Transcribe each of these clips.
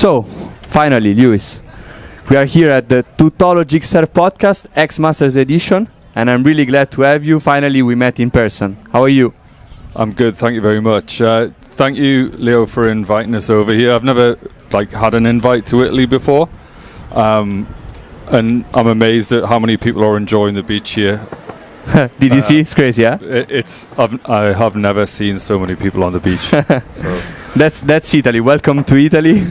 So, finally, Lewis, we are here at the Tautologic Surf Podcast, Xmasters edition, and I'm really glad to have you. Finally, we met in person. How are you? I'm good, thank you very much. Thank you, Leo, for inviting us over here. I've never had an invite to Italy before, and I'm amazed at how many people are enjoying the beach here. Did you see? It's crazy, yeah? I have never seen so many people on the beach. So. That's Italy. Welcome to Italy.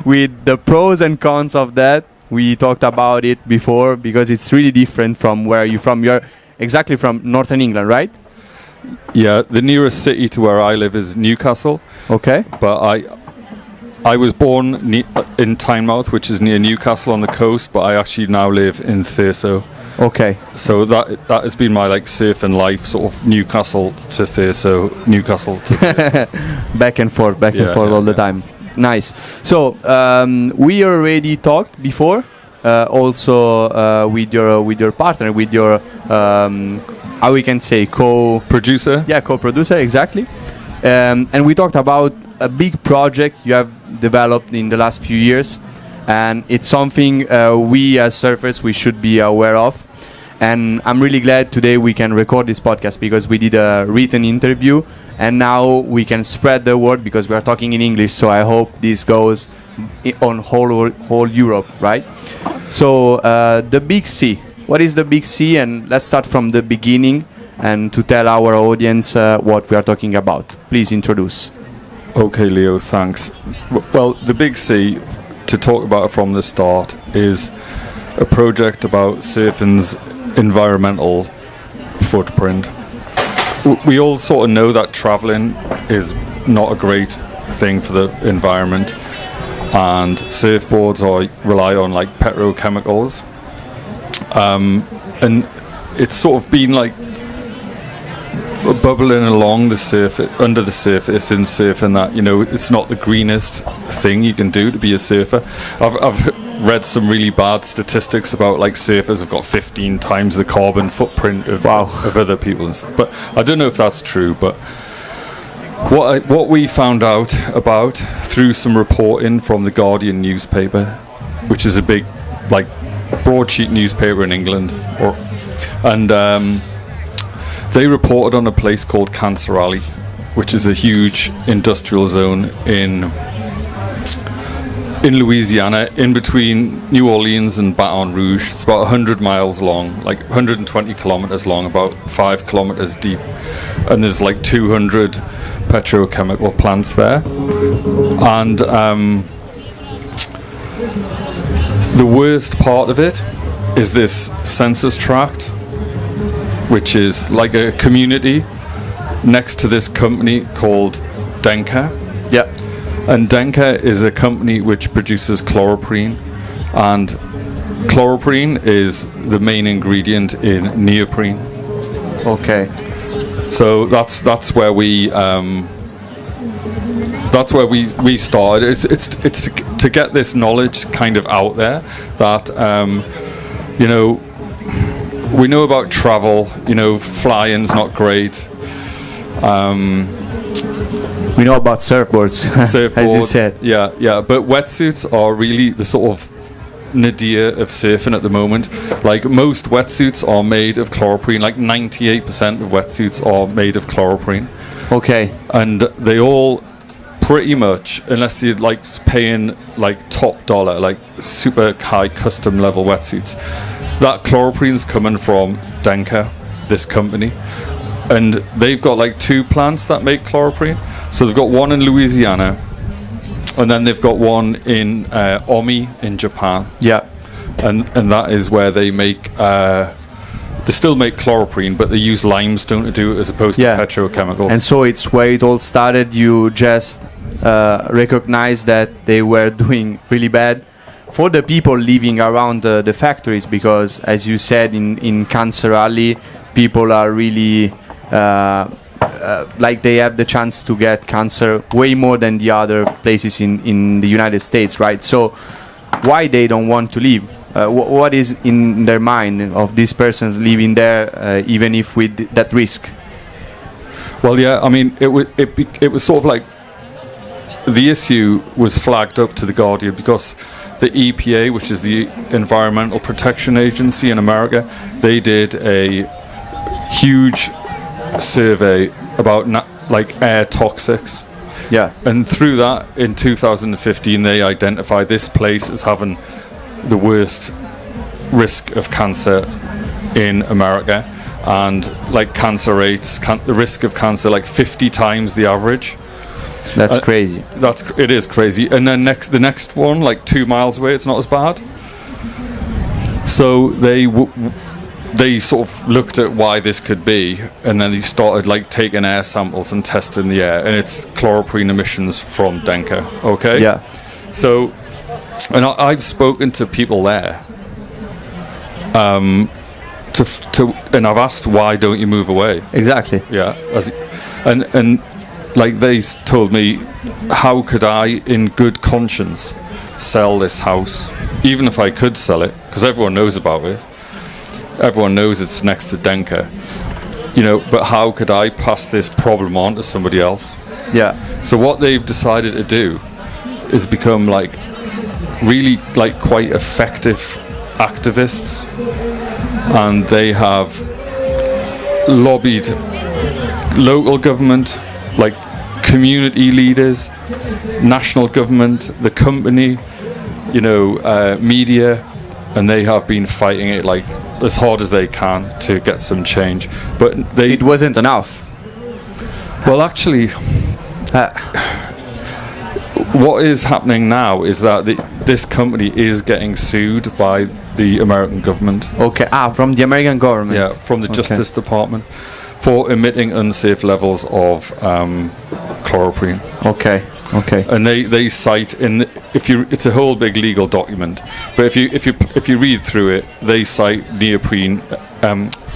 With the pros and cons of that, we talked about it before because it's really different from where you're from. You're exactly from Northern England, right? Yeah, the nearest city to where I live is Newcastle. Okay. But I was born in Tynemouth, which is near Newcastle on the coast, but I actually now live in Thurso. Okay. So that has been my surfing life, sort of Newcastle to Thurso, Newcastle to Thurso. back and forth all the time. Nice. So we already talked before, also with your partner, with your how we can say co-producer. Yeah, co-producer, exactly. And we talked about a big project you have developed in the last few years, and it's something we as surfers we should be aware of. And I'm really glad today we can record this podcast because we did a written interview and now we can spread the word because we are talking in English. So I hope this goes on whole Europe, right? So the Big C. What is the Big C? And let's start from the beginning and to tell our audience what we are talking about. Please introduce. Okay, Leo, thanks. Well, the Big C, to talk about it from the start, is a project about surfing's environmental footprint. We all sort of know that traveling is not a great thing for the environment, and surfboards rely on petrochemicals, and it's sort of been bubbling along under the surface in surfing that it's not the greenest thing you can do to be a surfer. I've read some really bad statistics about surfers have got 15 times the carbon footprint of other people and stuff. But I don't know if that's true. But what we found out about through some reporting from the Guardian newspaper, which is a big broadsheet newspaper in England, and they reported on a place called Cancer Alley, which is a huge industrial zone in Louisiana, in between New Orleans and Baton Rouge. It's about 100 miles long, 120 kilometers long, about 5 kilometers deep, and there's 200 petrochemical plants there. And the worst part of it is this census tract, which is like a community next to this company called Denka. Yeah. And Denka is a company which produces chloroprene, and chloroprene is the main ingredient in neoprene. Okay. So that's where we started. It's to get this knowledge kind of out there that we know about travel. Flying's not great. We know about surfboards, as you said. Yeah. But wetsuits are really the sort of nadir of surfing at the moment. Most wetsuits are made of chloroprene. 98% of wetsuits are made of chloroprene. Okay. And they all pretty much, unless you're paying top dollar, super high custom level wetsuits, that chloroprene's coming from Denka, this company. And they've got 2 plants that make chloroprene. So they've got one in Louisiana, and then they've got one in Omi in Japan. Yeah. And that is where they make, they still make chloroprene, but they use limestone to do it as opposed to petrochemicals. And so it's where it all started. You just recognized that they were doing really bad for the people living around the factories, because as you said in Cancer Alley, people are really they have the chance to get cancer way more than the other places in the United States, right? So why they don't want to leave? What is in their mind of these persons living there, even if with that risk? Well, yeah, I mean, it was sort of the issue was flagged up to the Guardian because the EPA, which is the Environmental Protection Agency in America, they did a huge survey about air toxics. Yeah. And through that, in 2015, they identified this place as having the worst risk of cancer in America, and like cancer rates, the risk of cancer, like 50 times the average. That's crazy. It is crazy. And then the next one, like 2 miles away, it's not as bad. So they sort of looked at why this could be, and then they started like taking air samples and testing the air, and it's chloroprene emissions from Denka. Okay. Yeah. So, and I've spoken to people there, and I've asked, why don't you move away? Exactly. Yeah. And like they told me, how could I, in good conscience, sell this house, even if I could sell it, because everyone knows about it. Everyone knows it's next to Denka, but how could I pass this problem on to somebody else? Yeah. So what they've decided to do is become like really like quite effective activists, and they have lobbied local government, like community leaders, national government, the company, media, and they have been fighting it like as hard as they can to get some change. But it wasn't enough. Well, actually, what is happening now is that this company is getting sued by the American government. Okay. From the American government. Yeah, from the Justice Department, for emitting unsafe levels of chloroprene. Okay. And they cite it's a whole big legal document, but if you read through it, they cite neoprene.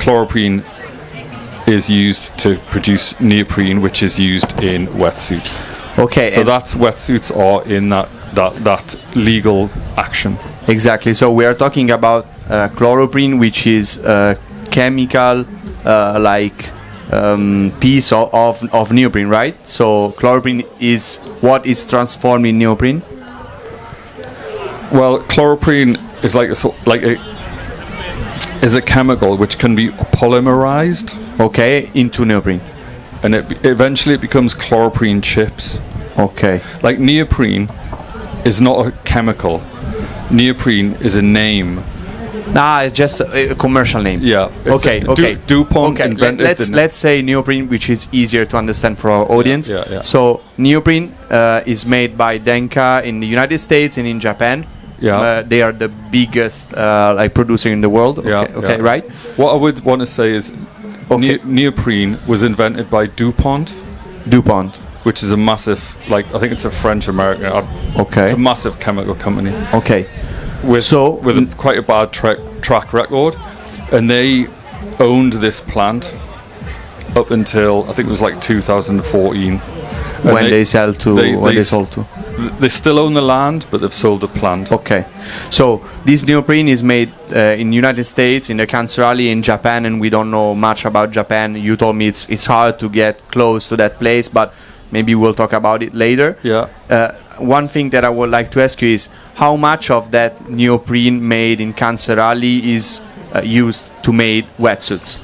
Chloroprene is used to produce neoprene, which is used in wetsuits. Okay. So that's wetsuits are in that legal action. Exactly. So we are talking about chloroprene, which is a chemical piece of neoprene, right? So chloroprene is what is transformed in neoprene. Well, chloroprene is is a chemical which can be polymerized. Okay, into neoprene. And eventually it becomes chloroprene chips. Okay. Like neoprene is not a chemical. Neoprene is a name. It's just a commercial name. Yeah. Okay. DuPont invented. Let's say neoprene, which is easier to understand for our audience. Yeah. So neoprene is made by Denka in the United States and in Japan. Yeah. They are the biggest producer in the world. Okay, right? What I would want to say is neoprene was invented by DuPont, which is a massive, I think it's a French-American. Okay. It's a massive chemical company. Okay. With quite a bad track record, and they owned this plant up until I think it was like 2014. When they sold to. They still own the land, but they've sold the plant. Okay, so this neoprene is made in the United States, in the Cancer Alley, in Japan, and we don't know much about Japan. You told me it's hard to get close to that place, but maybe we'll talk about it later. Yeah. One thing that I would like to ask you is how much of that neoprene made in Cancer Alley is used to make wetsuits?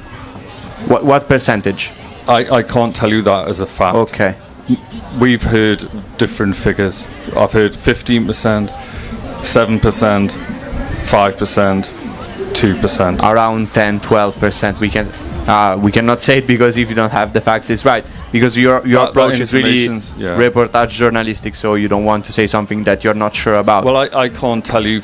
What percentage? I can't tell you that as a fact. Okay. We've heard different figures. I've heard 15%, 7%, 5%, 2%. Around 10, 12%. We cannot say it because if you don't have the facts, it's right. Because your approach is really reportage journalistic, so you don't want to say something that you're not sure about. Well, I can't tell you.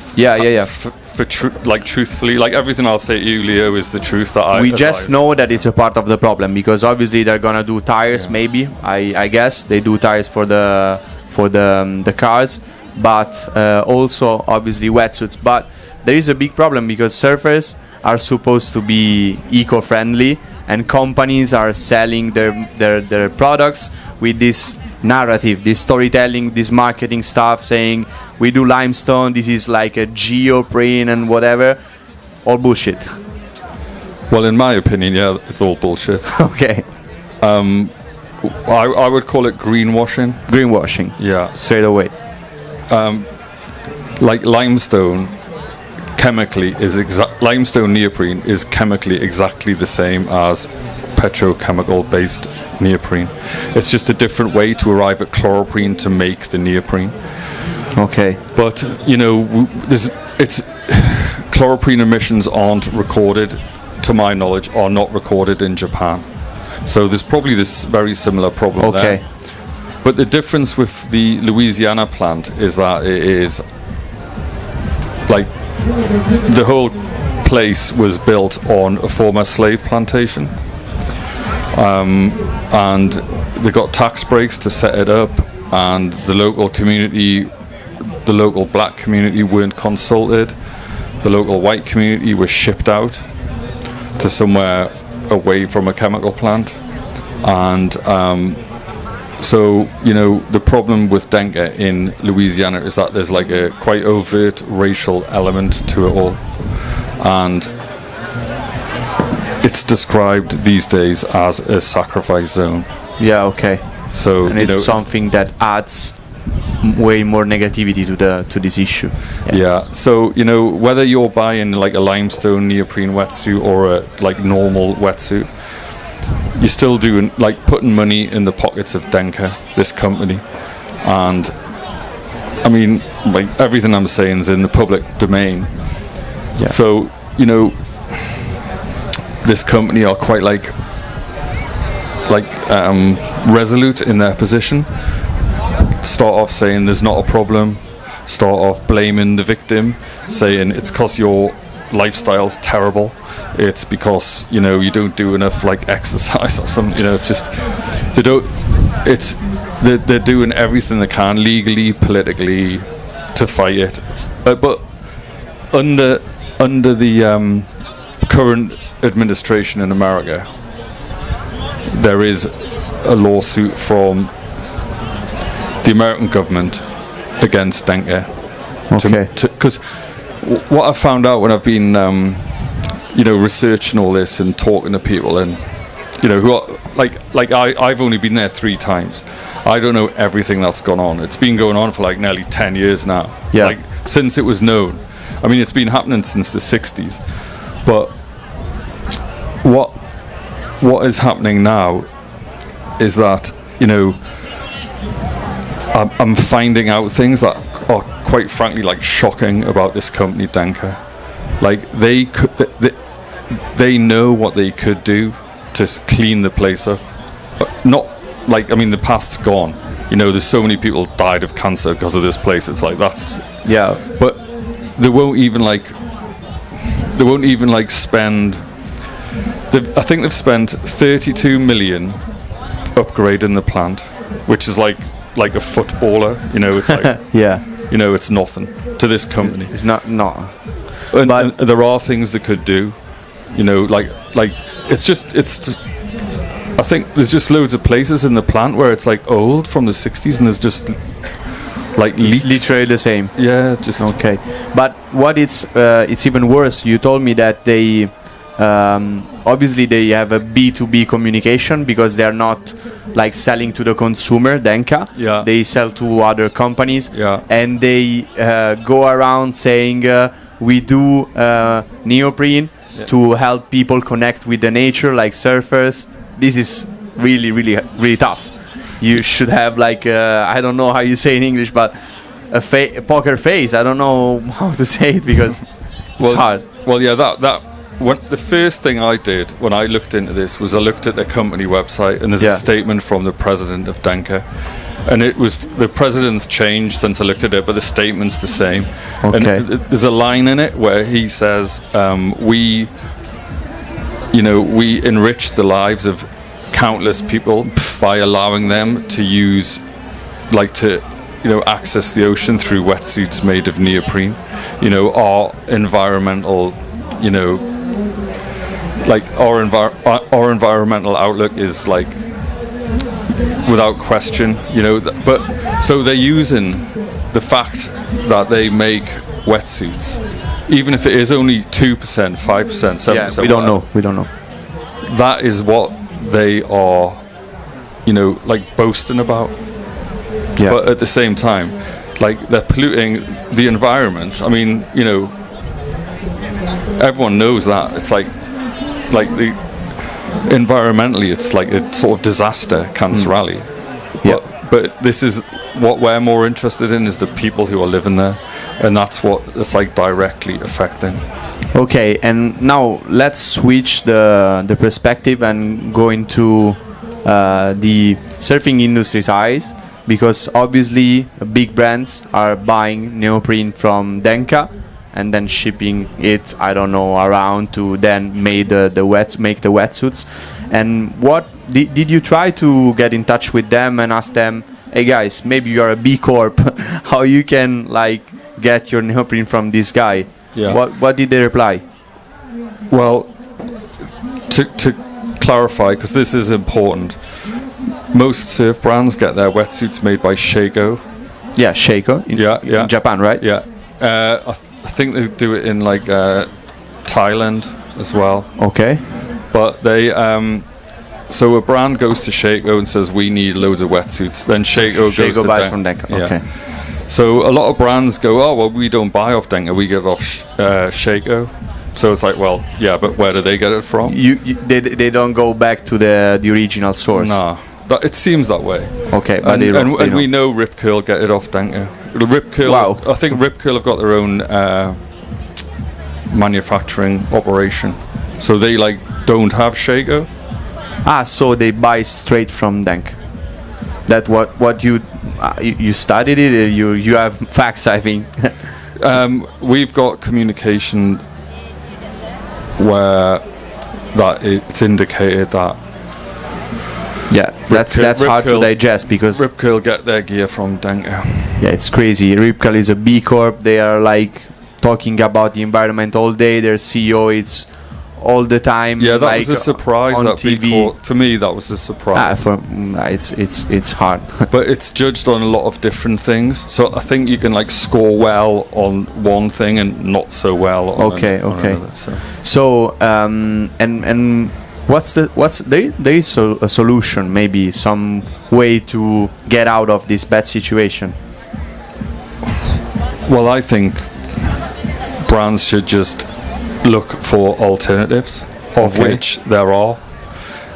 Truthfully, like everything I'll say to you, Leo, is the truth that we just know that it's a part of the problem, because obviously they're gonna do tires. Maybe I guess they do tires for the cars, but also obviously wetsuits. But there is a big problem because surfers are supposed to be eco-friendly, and companies are selling their products with this narrative, this storytelling, this marketing stuff, saying we do limestone, this is like a geoprene and whatever. All bullshit. Well, in my opinion, it's all bullshit. Okay. I would call it greenwashing. Greenwashing. Yeah. Straight away. Like limestone, limestone neoprene is chemically exactly the same as petrochemical-based neoprene. It's just a different way to arrive at chloroprene to make the neoprene. Okay. But chloroprene emissions aren't recorded, to my knowledge, are not recorded in Japan. So there's probably this very similar problem there. But the difference with the Louisiana plant is that it is like the whole place was built on a former slave plantation, and they got tax breaks to set it up, and the local community, the local black community weren't consulted. The local white community was shipped out to somewhere away from a chemical plant, and so the problem with dengue in Louisiana is that there's like a quite overt racial element to it all, and it's described these days as a sacrifice zone. Yeah. Okay. So and it's something that adds way more negativity to this issue. Yes. Yeah. So whether you're buying like a limestone neoprene wetsuit or a like normal wetsuit, you're still doing like putting money in the pockets of Denka, this company. And I mean, like everything I'm saying is in the public domain. Yeah. So this company are quite like resolute in their position. Start off saying there's not a problem, start off blaming the victim, saying it's because your lifestyle's terrible, it's because you don't do enough like exercise or something. It's just they're doing everything they can legally, politically to fight it, but under the current administration in America, there is a lawsuit from the American government against dengue. Okay. Because what I've found out when I've been, researching all this and talking to people, and who are I've only been there 3 times. I don't know everything that's gone on. It's been going on for like nearly 10 years now. Yeah. Like since it was known. I mean, it's been happening since the 60s. But what is happening now is that I'm finding out things that are quite frankly like shocking about this company Denka. Like they know what they could do to clean the place up. Not like, I mean, the past's gone. There's so many people died of cancer because of this place. It's like that's but they won't even spend. I think they've spent 32 million upgrading the plant, which is like a footballer. It's like yeah. It's nothing to this company. It's not. And there are things they could do. Like it's. I think there's just loads of places in the plant where it's like old from the 60s, and there's just like leaks. It's literally the same. Yeah, just okay. But what it's even worse. You told me that they obviously they have a B2B communication because they are not like selling to the consumer, Denka. Yeah. They sell to other companies. Yeah. And they go around saying we do neoprene to help people connect with the nature, like surfers. This is really, really, really tough. You should have like I don't know how you say in English, but a poker face. I don't know how to say it because it's hard. Well, yeah, the first thing I did when I looked into this was I looked at their company website, and there's a statement from the president of Denka, and it was the president's changed since I looked at it, but the statement's the same. Okay. And there's a line in it where he says, we enrich the lives of countless people by allowing them to access the ocean through wetsuits made of neoprene. Our environmental, our environmental outlook is like without question, but so they're using the fact that they make wetsuits, even if it is only 2%, 5%, 7%. We don't know. That is what they are you know, like boasting about. Yeah. But at the same time, like they're polluting the environment. I mean, you know, everyone knows that. It's like the environmentally, it's like a sort of disaster, Cancer Alley. Yeah. But this is what we're more interested in, is the people who are living there, and that's what it's like directly affecting. Okay, and now let's switch the perspective and go into the surfing industry's eyes, because obviously big brands are buying neoprene from Denka and then shipping it, I don't know, around to then make the wetsuits. And what did you try to get in touch with them and ask them, hey guys, maybe you are a B Corp, how you can like get your neoprene from this guy? Yeah. What did they reply? Well, to clarify, because this is important, most surf brands get their wetsuits made by Shago. Yeah, Shaco in Japan, right? Yeah. I think they do it in like Thailand as well. Okay. But they so a brand goes to Shago and says we need loads of wetsuits. Then Shago goes to buys from Denka. Yeah. Okay. So a lot of brands go, oh well, we don't buy off Denka, we get it off Shago. So it's like, well, yeah, but where do they get it from? They don't go back to the original source. Nah, it seems that way. Okay, but and we know Rip Curl get it off Denka. Rip Curl, wow. I think Rip Curl have got their own manufacturing operation, so they like don't have Shago. So they buy straight from Denk. That what you studied it. You have facts, I think. We've got communication where that it's indicated that. Yeah, that's hard to digest, because Rip Curl get their gear from Denka. Yeah, it's crazy. Rip Curl is a B Corp. They are like talking about the environment all day. Their CEO is all the time. Yeah, that like, was a surprise. on That TV. B Corp, for me, that was a surprise. It's hard. But it's judged on a lot of different things. So I think you can like score well on one thing and not so well on another. So and there is a solution, maybe some way to get out of this bad situation? Well, I think brands should just look for alternatives, of which there are.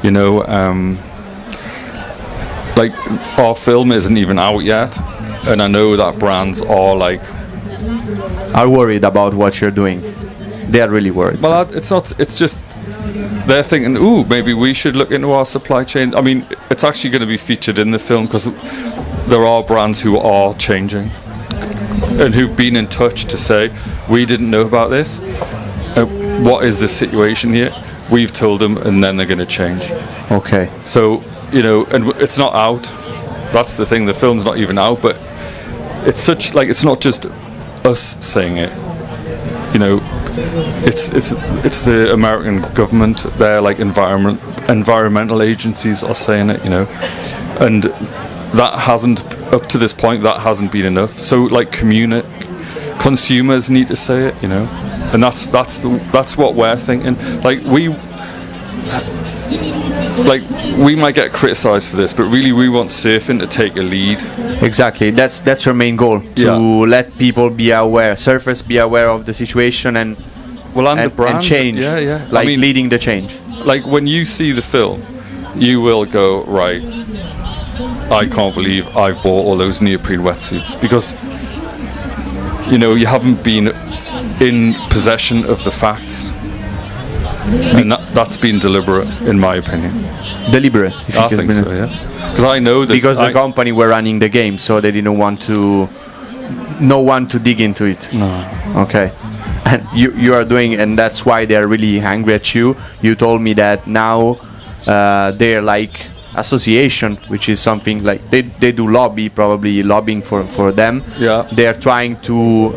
You know, like our film isn't even out yet, and I know that brands are worried about what you're doing. They are really worried. Well, it's not. It's just they're thinking, ooh, maybe we should look into our supply chain. I mean, it's actually going to be featured in the film because there are brands who are changing and who've been in touch to say, we didn't know about this. What is the situation here? We've told them, and then they're going to change. Okay. So, you know, and it's not out. That's the thing. The film's not even out, but it's not just us saying it. You know, it's the American government. Their like environmental agencies are saying it. You know, and that hasn't, up to this point, that hasn't been enough. So like consumers need to say it. You know, and that's what we're thinking. We might get criticised for this, but really we want surfing to take a lead. Exactly, that's your main goal, to let people be aware, surfers be aware of the situation and the brands, and change. Yeah. Like, I mean, leading the change. Like when you see the film, you will go, right, I can't believe I've bought all those neoprene wetsuits, because you know you haven't been in possession of the facts. And that's been deliberate, in my opinion. Deliberate? I think so, yeah. Because I know this. Because the company were running the game, so they didn't want no one to dig into it. No. Okay. And you are doing, and that's why they're really angry at you. You told me that now they're like association, which is something like they do probably lobbying for them. Yeah. They're trying to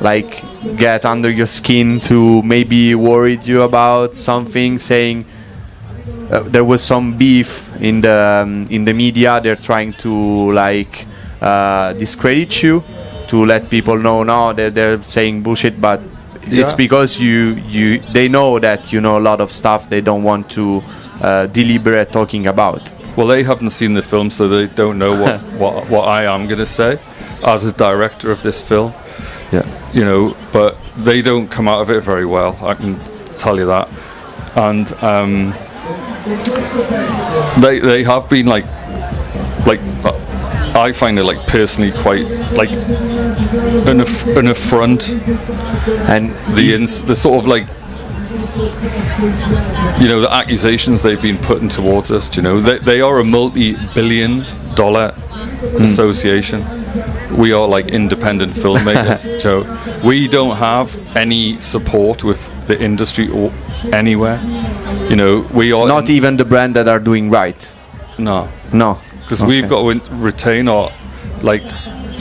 like get under your skin, to maybe worried you about something, saying there was some beef in the media. They're trying to like discredit you, to let people know now that they're saying bullshit, but it's because they know that you know a lot of stuff they don't want to deliberate talking about. Well, they haven't seen the film, so they don't know what I am going to say as a director of this film. Yeah. You know, but they don't come out of it very well, I can tell you that. And they have been like I find it like personally quite like an affront, And the sort of like, you know, the accusations they've been putting towards us. You know, they are a multi-billion-dollar association. We are like independent filmmakers, Joe. We don't have any support with the industry or anywhere. You know, we are not even the brand that are doing right. No, Okay. because we've got to retain our, like,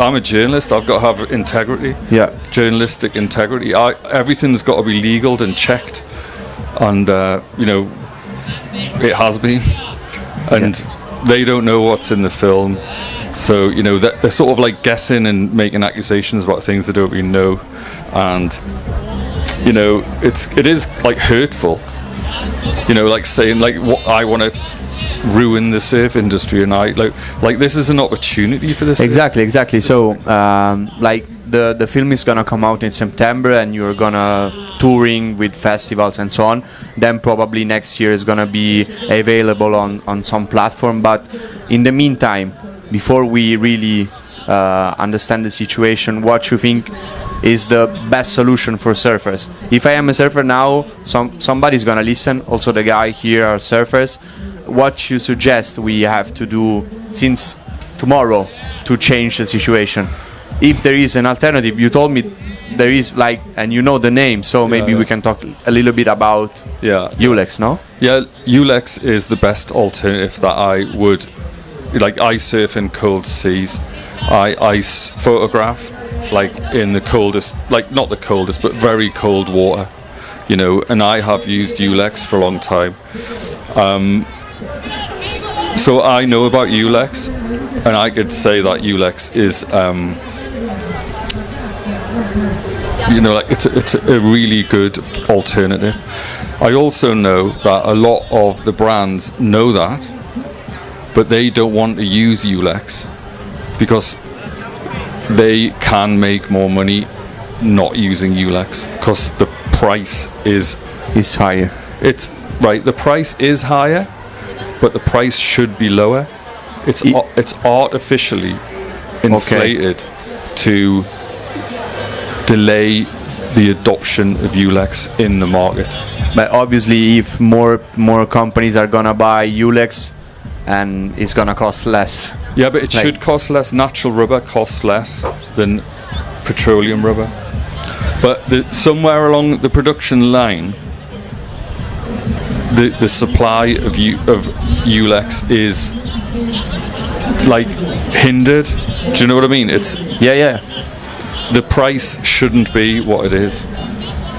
I'm a journalist. I've got to have integrity. Yeah. Journalistic integrity. Everything's got to be legaled and checked, and you know, it has been. And they don't know what's in the film. So, you know, they're sort of like guessing and making accusations about things they don't really know, and you know, it is like hurtful. You know, like saying like, what I want to ruin the surf industry, and I like this is an opportunity for this. Exactly. So, like the film is gonna come out in September, and you're gonna touring with festivals and so on. Then probably next year is gonna be available on some platform. But in the meantime, before we really understand the situation, what you think is the best solution for surfers? If I am a surfer now, somebody's gonna listen. Also, the guy here are surfers. What you suggest we have to do since tomorrow to change the situation? If there is an alternative, you told me there is, like, and you know the name, so maybe we can talk a little bit about Ulex, no? Yeah, Ulex is the best alternative that I would like. I surf in cold seas. I photograph like in the coldest, like not the coldest, but very cold water, you know. And I have used Ulex for a long time, so I know about Ulex, and I could say that Ulex is, you know, like it's a really good alternative. I also know that a lot of the brands know that, but they don't want to use Ulex because they can make more money not using Ulex because the price is higher. It's right. The price is higher, but the price should be lower. It's artificially inflated to delay the adoption of Ulex in the market. But obviously, if more companies are gonna buy Ulex, and it's gonna cost less. Yeah, but it should cost less. Natural rubber costs less than petroleum rubber. But somewhere along the production line, the supply of Ulex is like hindered. Do you know what I mean? It's the price shouldn't be what it is.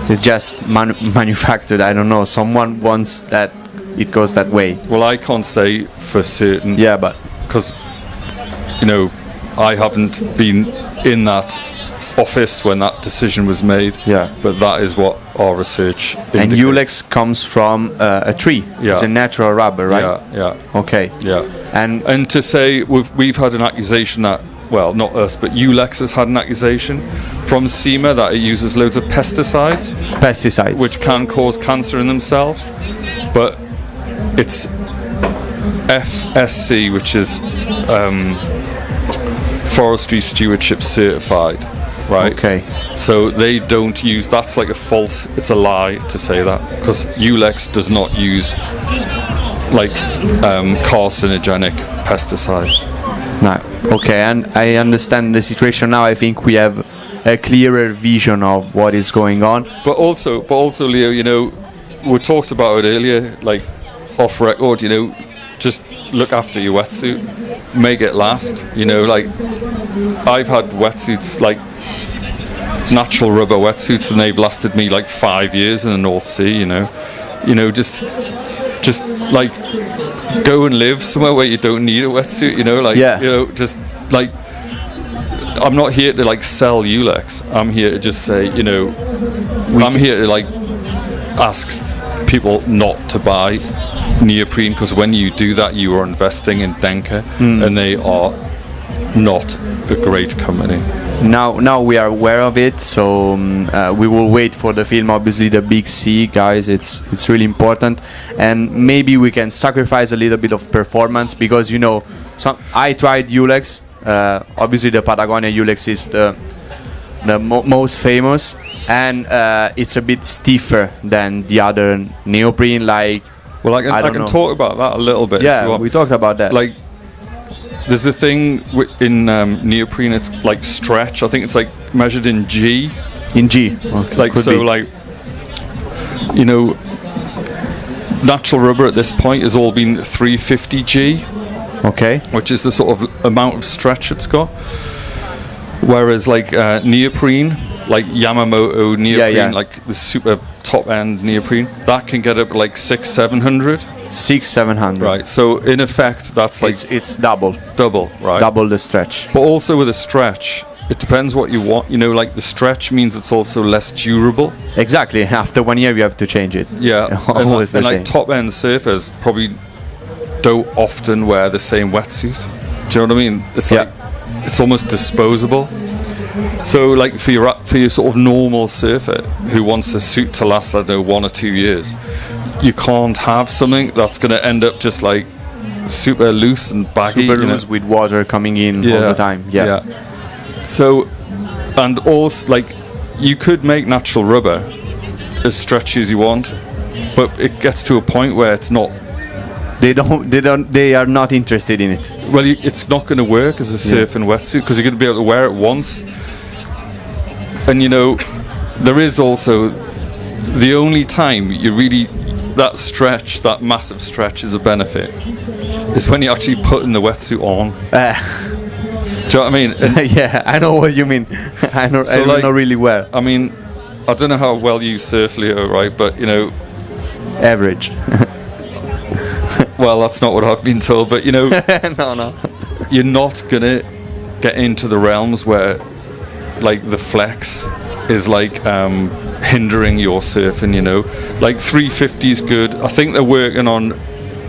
It's just manufactured. I don't know. Someone wants that it goes that way. Well, I can't say for certain. Yeah, but because you know, I haven't been in that office when that decision was made. Yeah. But that is what our research indicates. And Ulex comes from a tree. Yeah. It's a natural rubber, right? Yeah. Okay. Yeah. And to say we've had an accusation that, well, not us, but Ulex has had an accusation from SEMA that it uses loads of pesticides, which can cause cancer in themselves. But it's FSC, which is Forestry Stewardship Certified, right? Okay. So they don't use. That's like it's a lie to say that, because Ulex does not use like carcinogenic pesticides. No. Okay, and I understand the situation now. I think we have a clearer vision of what is going on. But also, Leo, you know, we talked about it earlier, like off record. You know, just look after your wetsuit, make it last. You know, like I've had wetsuits, like natural rubber wetsuits, and they've lasted me like 5 years in the North Sea. You know, just like go and live somewhere where you don't need a wetsuit. You know, like you know, just like I'm not here to like sell Ulex. I'm here to just say, you know, I'm here to like ask people not to buy neoprene, because when you do that, you are investing in Denka, and they are not a great company. Now we are aware of it, so we will wait for the film. Obviously, the big C, guys, it's really important, and maybe we can sacrifice a little bit of performance, because I tried Ulex. Obviously, the Patagonia Ulex is the most famous, and it's a bit stiffer than the other neoprene. Like, well, I can talk about that a little bit. Yeah, we talked about that. Like, there's a thing in neoprene. It's like stretch. I think it's like measured in G. In G. Okay. Like, so, like, natural rubber at this point has all been 350 G. Okay. Which is the sort of amount of stretch it's got. Whereas, like, neoprene, like Yamamoto neoprene, like the super top end neoprene, that can get up to like 600-700. 600-700. Right. So in effect, that's like it's double, right? Double the stretch. But also with a stretch, it depends what you want. Like the stretch means it's also less durable. Exactly. After 1 year, you have to change it. Yeah. Always the same. Like top end surfers probably don't often wear the same wetsuit. Do you know what I mean? It's like it's almost disposable. So, like, for your sort of normal surfer who wants a suit to last, I don't know, 1 or 2 years, you can't have something that's going to end up just like super loose and baggy. Super loose with water coming in all the time. Yeah. So, and also, like, you could make natural rubber as stretchy as you want, but it gets to a point where it's not. They are not interested in it. Well, it's not going to work as a surfing wetsuit, because you're going to be able to wear it once. And there is also the only time you really, that stretch, that massive stretch is a benefit, is when you actually putting the wetsuit on. Do you know what I mean? Yeah, I know what you mean. I know really well. I mean, I don't know how well you surf, Leo, right? But average. Well, that's not what I've been told, but no. You're not gonna get into the realms where, like, the flex is like hindering your surfing. Like 350 is good. I think they're working on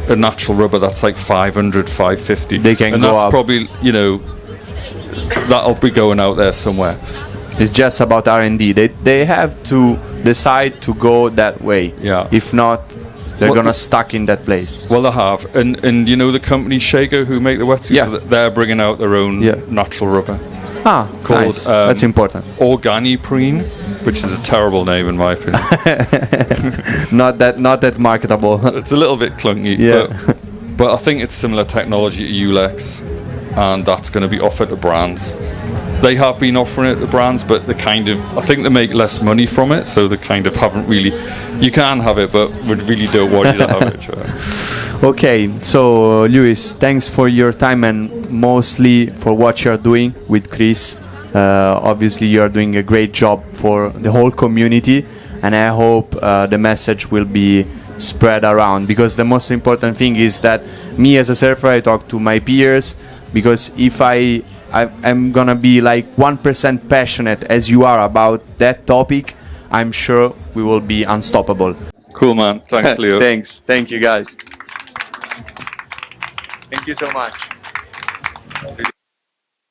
a natural rubber that's like 500, 550. They can and go that's up. Probably that'll be going out there somewhere. It's just about R&D. They have to decide to go that way. Yeah. If not, they're gonna stuck in that place. Well, they have, and the company Shaker who make the wetsuits, they're bringing out their own natural rubber. Called Nice. That's important. Organiprene, which is a terrible name in my opinion. not that marketable. It's a little bit clunky, but I think it's similar technology to Ulex, and that's going to be offered to brands. They have been offering it to brands, but I think they make less money from it, so they kind of haven't really. You can have it, but we really don't want you to have it. Right? Okay, so Lewis, thanks for your time and mostly for what you're doing with Chris. Obviously, you're doing a great job for the whole community, and I hope the message will be spread around, because the most important thing is that me as a surfer, I talk to my peers, because if I'm gonna be like 1% passionate as you are about that topic, I'm sure we will be unstoppable. Cool, man. Thanks, Leo. Thanks. Thank you, guys. Thank you so much.